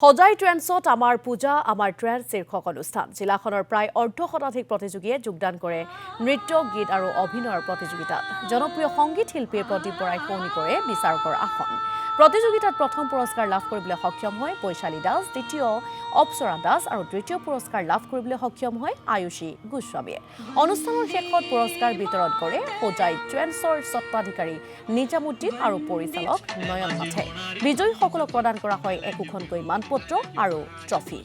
সজাই ট্ৰেন্সত আমাৰ পূজা আমাৰ ট্ৰেন্স শীৰ্ষক অনুষ্ঠান জিলাখনৰ প্ৰায় অৰ্ধশতাধিক প্ৰতিযোগীয়ে যোগদান কৰে নৃত্য গীত আৰু অভিনয়ৰ প্ৰতিযোগিতাত জনপ্ৰিয় সংগীত শিল্পীৰ প্ৰদীপ বৰাই সৌনি কৰে বিচাৰকৰ আসন প্ৰতিযোগিতাত প্ৰথম পুৰস্কাৰ লাভ কৰিবলৈ সক্ষম হয় বৈশালী দাস দ্বিতীয় অপসৰা দাস আৰু তৃতীয় পুৰস্কাৰ লাভ কৰিবলৈ সক্ষম হয় আয়ুষী গোস্বামীয়ে অনুষ্ঠানৰ শেষত পুৰস্কাৰ বিতৰণ কৰে সজাই ট্ৰেন্সৰ স্বত্বাধিকাৰী নিজামুদ্দিন আৰু পৰিচালক নয়ন নাথে বিজয়ীসকলক প্ৰদান কৰা হয় একোখনকৈ মানপত্ৰ আৰু ট্ৰফি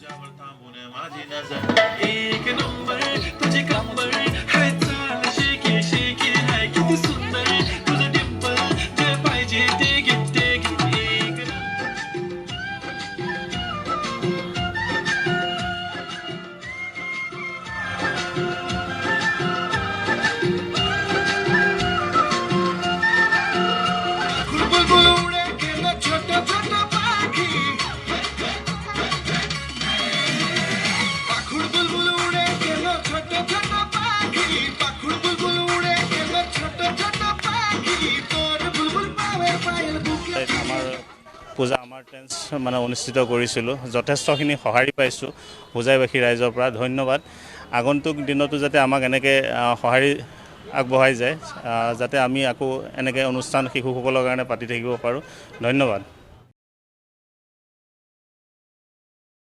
পূজা আমাৰ ট্ৰেন্স মানে অনুষ্ঠিত কৰিছিলোঁ যথেষ্টখিনি সঁহাৰি পাইছোঁ হোজাইবাসী ৰাইজৰ পৰা ধন্যবাদ আগন্তুক দিনতো যাতে আমাক এনেকৈ সঁহাৰি আগবঢ়াই যায় যাতে আমি আকৌ এনেকৈ অনুষ্ঠান শিশুসকলৰ কাৰণে পাতি থাকিব পাৰোঁ ধন্যবাদ।